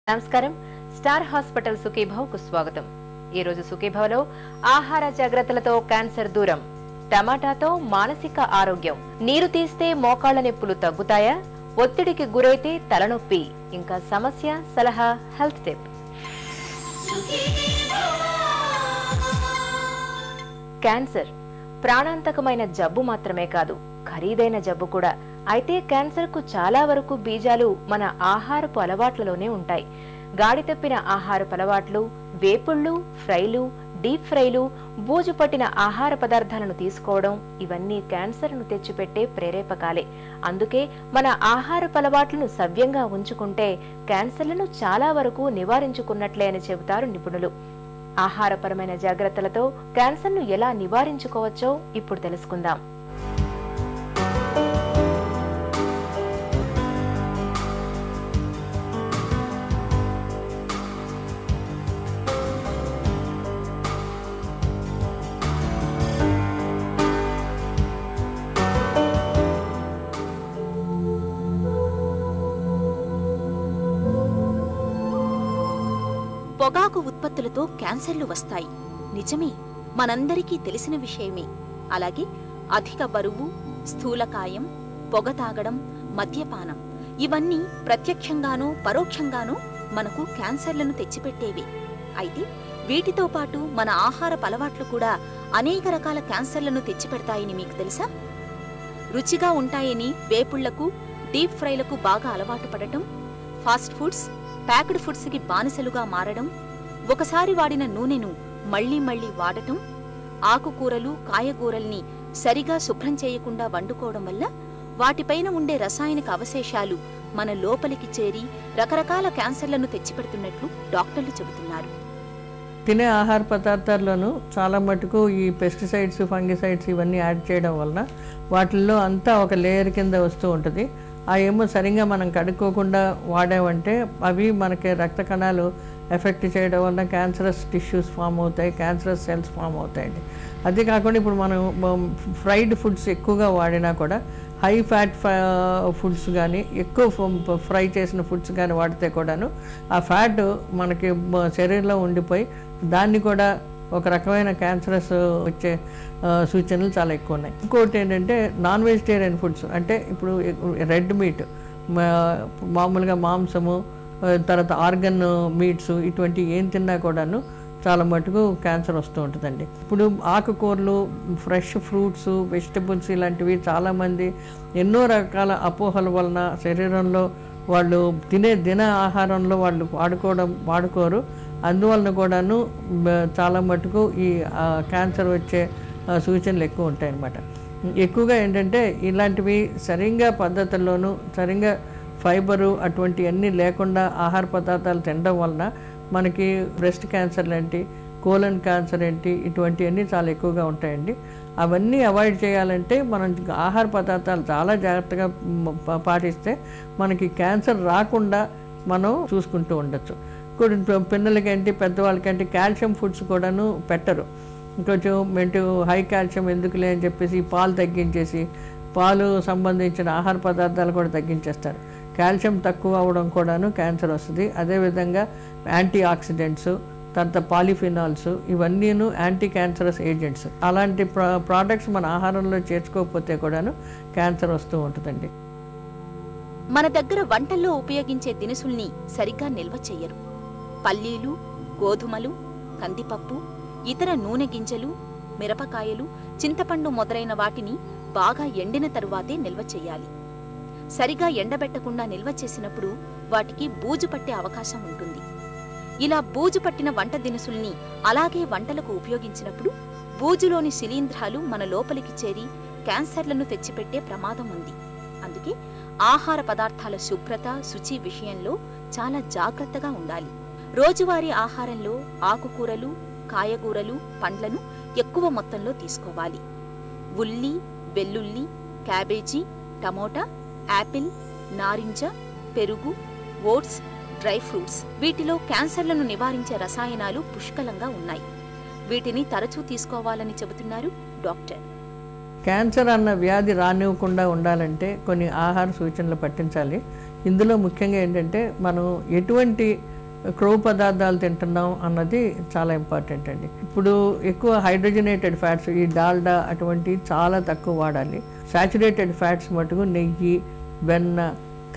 నమస్కారం star hospital సుఖీభావ్కు స్వాగతం. ఈ రోజు సుఖీభావ్లో ఆహార జాగ్రత్తలతో క్యాన్సర్ దూరం, టమాటాతో మానసిక ఆరోగ్యం, నీరు తీస్తే మోకాళ్ల నొప్పులు తగ్గుతాయా, ఒత్తిడికి గురైతే తలనొప్పి, ఇంకా సమస్య సలహా హెల్త్ టిప్. క్యాన్సర్ ప్రాణాంతకమైన జబ్బు మాత్రమే కాదు, ఖరీదైన జబ్బు కూడా. అయితే క్యాన్సర్ కు చాలా వరకు బీజాలు మన ఆహారపు అలవాట్లలోనే ఉంటాయి. గాడి తప్పిన ఆహారపు అలవాట్లు, వేపుళ్లు, ఫ్రైలు, డీప్ ఫ్రైలు, బూజు పట్టిన ఆహార పదార్థాలను తీసుకోవడం, ఇవన్నీ క్యాన్సర్ను తెచ్చిపెట్టే ప్రేరేపకాలే. అందుకే మన ఆహారపు అలవాట్లను సవ్యంగా ఉంచుకుంటే క్యాన్సర్లను చాలా వరకు నివారించుకున్నట్లే అని చెబుతారు నిపుణులు. ఆహారపరమైన జాగ్రత్తలతో క్యాన్సర్ను ఎలా నివారించుకోవచ్చో ఇప్పుడు తెలుసుకుందాం. పొగాకు ఉత్పత్తులతో క్యాన్సర్లు వస్తాయి. నిజమే, మనందరికీ తెలిసిన విషయమే. అలాగే అధిక బరువు, స్థూలకాయం, పొగ తాగడం, మద్యపానం, ఇవన్నీ ప్రత్యక్షంగానో పరోక్షంగానో మనకు క్యాన్సర్లను తెచ్చిపెట్టేవి. అయితే వీటితో పాటు మన ఆహారపు అలవాట్లు కూడా అనేక రకాల క్యాన్సర్లను తెచ్చిపెడతాయని మీకు తెలుసా? రుచిగా ఉంటాయని వేపుళ్లకు, డీప్ ఫ్రైలకు బాగా అలవాటు పడటం, ఫాస్ట్ ఫుడ్స్, ప్యాక్డ్ ఫుడ్స్ కి బానిసలుగా మారడం, ఒకసారి వాడిన నూనెను మళ్లీ మళ్లీ వాడటం, ఆకుకూరలు, కాయగూరల్ని సరిగా శుభ్రం చేయకుండా వండుకోవడం వల్ల వాటిపైన ఉండే రసాయనిక అవశేషాలు మన లోపలికి చేరి రకరకాల క్యాన్సర్లను తెచ్చిపెడుతున్నట్లు డాక్టర్లు చెబుతున్నారు. తినే ఆహార పదార్థాల్లోనూ చాలా మటుకు ఈ పెస్టిసైడ్స్, ఫంగిసైడ్స్ ఇవన్నీ యాడ్ చేయడం వలన వాటిల్లో అంతా ఒక లేయర్ కింద వస్తూ ఉంటుంది. ఆ ఏమో సరిగ్గా మనం కడుక్కోకుండా వాడామంటే అవి మనకి రక్త కణాలు ఎఫెక్ట్ చేయడం వల్ల క్యాన్సరస్ టిష్యూస్ ఫామ్ అవుతాయి, క్యాన్సరస్ సెల్స్ ఫామ్ అవుతాయండి. అదే కాకుండా ఇప్పుడు మనం ఫ్రైడ్ ఫుడ్స్ ఎక్కువగా వాడినా కూడా, హై ఫ్యాట్ ఫుడ్స్ కానీ, ఎక్కువ ఫ్రై చేసిన ఫుడ్స్ కానీ వాడితే కూడాను ఆ ఫ్యాట్ మనకి శరీరంలో ఉండిపోయి దాన్ని కూడా ఒక రకమైన క్యాన్సరస్ వచ్చే సూచనలు చాలా ఎక్కువ ఉన్నాయి. ఇంకోటి ఏంటంటే నాన్ వెజిటేరియన్ ఫుడ్స్, అంటే ఇప్పుడు రెడ్ మీట్, మామూలుగా మాంసము, తర్వాత ఆర్గన్ మీట్స్, ఇటువంటి ఏం తిన్నా కూడాను చాలా మటుకు క్యాన్సర్ వస్తూ ఉంటుందండి. ఇప్పుడు ఆకుకూరలు, ఫ్రెష్ ఫ్రూట్స్, వెజిటబుల్స్ ఇలాంటివి చాలామంది ఎన్నో రకాల అపోహల వలన శరీరంలో వాళ్ళు తిన ఆహారంలో వాళ్ళు వాడుకోరు. అందువలన కూడాను చాలా మటుకు ఈ క్యాన్సర్ వచ్చే సూచనలు ఎక్కువ ఉంటాయన్నమాట. ఎక్కువగా ఏంటంటే ఇలాంటివి సరిగ్గా పద్ధతుల్లోనూ సరిగ్గా ఫైబరు అటువంటివన్నీ లేకుండా ఆహార పదార్థాలు తినడం వలన మనకి బ్రెస్ట్ క్యాన్సర్ లాంటి, కోలన్ క్యాన్సర్ ఏంటి, ఇటువంటివన్నీ చాలా ఎక్కువగా ఉంటాయండి. అవన్నీ అవాయిడ్ చేయాలంటే మనం ఆహార పదార్థాలు చాలా జాగ్రత్తగా పాటిస్తే మనకి క్యాన్సర్ రాకుండా మనం చూసుకుంటూ ఉండొచ్చు. పిల్లలకేంటి, పెద్దవాళ్ళకేంటి కాల్షియం ఫుడ్స్ కూడాను పెట్టరు. కొంచెం హై కాల్షియం ఎందుకులే అని చెప్పేసి పాలు తగ్గించేసి పాలు సంబంధించిన ఆహార పదార్థాలు కూడా తగ్గించేస్తారు. కాల్షియం తక్కువ అవడం కూడాను క్యాన్సర్ వస్తుంది. అదేవిధంగా యాంటీ ఆక్సిడెంట్స్, తర్వాత పాలిఫినాల్స్, ఇవన్నీను యాంటీ క్యాన్సరస్ ఏజెంట్స్. అలాంటి ప్రోడక్ట్స్ మన ఆహారంలో చేర్చుకోకపోతే కూడాను క్యాన్సర్ వస్తూ ఉంటుందండి. మన దగ్గర వంటల్లో ఉపయోగించే దినుసుల్ని సరిగ్గా నిల్వ చెయ్యరు. పల్లీలు, గోధుమలు, కందిపప్పు, ఇతర నూనె గింజలు, మిరపకాయలు, చింతపండు మొదలైన వాటిని బాగా ఎండిన తరువాతే నిల్వ చెయ్యాలి. సరిగా ఎండబెట్టకుండా నిల్వ చేసినప్పుడు వాటికి బూజు పట్టే అవకాశం ఉంటుంది. ఇలా బూజు పట్టిన వంట దినుసుల్ని అలాగే వంటలకు ఉపయోగించినప్పుడు బూజులోని శిలీంధ్రాలు మన లోపలికి చేరి క్యాన్సర్లను తెచ్చిపెట్టే ప్రమాదం ఉంది. అందుకే ఆహార పదార్థాల శుభ్రత, శుచి విషయంలో చాలా జాగ్రత్తగా ఉండాలి. రోజువారీ ఆహారంలో ఆకుకూరలు, కాయగూరలు, పండ్లను ఎక్కువ మొత్తంలో తీసుకోవాలి. ఉల్లి, వెల్లుల్లి, క్యాబేజీ, టమోటా, యాపిల్, నారింజ, పెరుగు, ఓట్స్, డ్రై ఫ్రూట్స్, వీటిలో క్యాన్సర్లను నివారించే రసాయనాలు పుష్కలంగా ఉన్నాయి. వీటిని తరచూ తీసుకోవాలని చెబుతున్నారు డాక్టర్. క్యాన్సర్ అన్న వ్యాధి రానివ్వకుండా ఉండాలంటే కొన్ని ఆహార సూచనలు పాటించాలి. ఇందులో ముఖ్యంగా ఏంటంటే మనం ఎటువంటి క్రొవ్వు పదార్థాలు తింటున్నాం అన్నది చాలా ఇంపార్టెంట్ అండి. ఇప్పుడు ఎక్కువ హైడ్రోజనేటెడ్ ఫ్యాట్స్, ఈ డాల్డా అటువంటివి చాలా తక్కువ వాడాలి. సాచురేటెడ్ ఫ్యాట్స్ మటుకు నెయ్యి, వెన్న,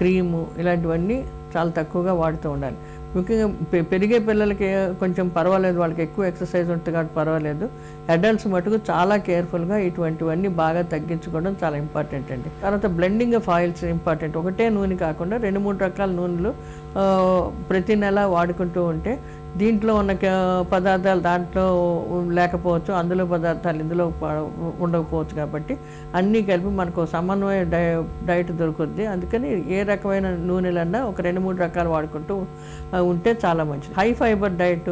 క్రీము ఇలాంటివన్నీ చాలా తక్కువగా వాడుతూ ఉండాలి. ముఖ్యంగా పెరిగే పిల్లలకి కొంచెం పర్వాలేదు, వాళ్ళకి ఎక్కువ ఎక్సర్సైజ్ ఉంటుంది కాబట్టి పర్వాలేదు. అడల్ట్స్ మటుకు చాలా కేర్ఫుల్గా ఇటువంటివన్నీ బాగా తగ్గించుకోవడం చాలా ఇంపార్టెంట్ అండి. తర్వాత బ్లెండింగ్ ఆఫ్ ఆయిల్స్ ఇంపార్టెంట్. ఒకటే నూనె కాకుండా 2-3 రకాల నూనెలు ప్రతి నెల వాడుకుంటూ ఉంటే దీంట్లో ఉన్న పదార్థాలు దాంట్లో లేకపోవచ్చు, అందులో పదార్థాలు ఇందులో ఉండకపోవచ్చు. కాబట్టి అన్నీ కలిపి మనకు సమన్వయ డైట్ దొరుకుద్ది. అందుకని ఏ రకమైన నూనెలన్నా ఒక 2-3 రకాలు వాడుకుంటూ ఉంటే చాలా మంచిది. హై ఫైబర్ డైట్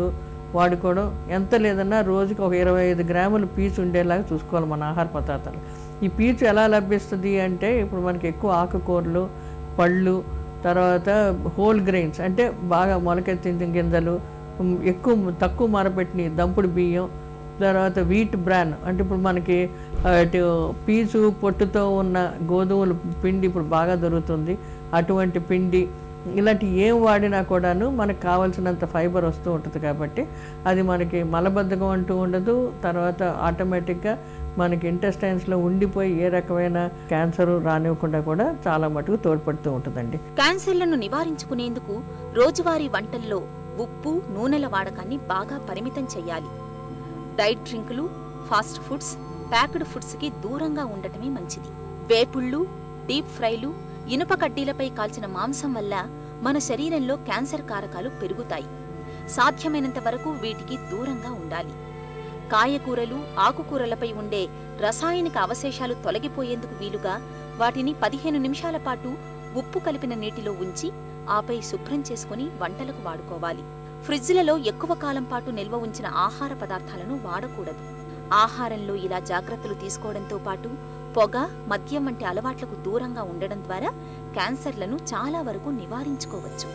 వాడుకోవడం, ఎంత లేదన్నా రోజుకి ఒక 25 గ్రాములు పీచు ఉండేలాగా చూసుకోవాలి మన ఆహార పదార్థాలు. ఈ పీచు ఎలా లభిస్తుంది అంటే ఇప్పుడు మనకి ఎక్కువ ఆకుకూరలు, పళ్ళు, తర్వాత హోల్ గ్రెయిన్స్ అంటే బాగా మొలకెత్తిన గింజలు, తక్కువ మరపెట్టిన దంపుడు బియ్యం, తర్వాత వీట్ బ్రాన్ అంటే ఇప్పుడు మనకి పీచు పొట్టుతో ఉన్న గోధుమల పిండి ఇప్పుడు బాగా దొరుకుతుంది. అటువంటి పిండి ఇలాంటి ఏం వాడినా కూడాను మనకు కావాల్సినంత ఫైబర్ వస్తూ ఉంటుంది. కాబట్టి అది మనకి మలబద్ధకం అంటూ ఉండదు. తర్వాత ఆటోమేటిక్గా మనకి ఇంటెస్టైన్స్లో ఉండిపోయి ఏ రకమైన క్యాన్సర్ రానివ్వకుండా కూడా చాలా మటుకు తోడ్పడుతూ ఉంటుందండి. క్యాన్సర్లను నివారించుకునేందుకు రోజువారీ వంటల్లో ఉప్పు, నూనెల వాడకాన్ని బాగా పరిమితం చెయ్యాలి. డైట్ డ్రింకులు, ఫాస్ట్ ఫుడ్స్, ప్యాక్డ్ ఫుడ్స్కి దూరంగా ఉండటమే మంచిది. వేపుళ్ళు, డీప్ ఫ్రైలు, ఇనుప కడ్డీలపై కాల్చిన మాంసం వల్ల మన శరీరంలో క్యాన్సర్ కారకాలు పెరుగుతాయి. సాధ్యమైనంత వరకు వీటికి దూరంగా ఉండాలి. కాయకూరలు, ఆకుకూరలపై ఉండే రసాయనిక అవశేషాలు తొలగిపోయేందుకు వీలుగా వాటిని 15 నిమిషాల పాటు ఉప్పు కలిపిన నీటిలో ఉంచి ఆపై శుభ్రం చేసుకుని వంటలకు వాడుకోవాలి. ఫ్రిడ్జ్లలో ఎక్కువ కాలం పాటు నిల్వ ఉంచిన ఆహార పదార్థాలను వాడకూడదు. ఆహారంలో ఇలా జాగ్రత్తలు తీసుకోవడంతో పాటు పొగ, మద్యం వంటి అలవాట్లకు దూరంగా ఉండడం ద్వారా క్యాన్సర్లను చాలా వరకు నివారించుకోవచ్చు.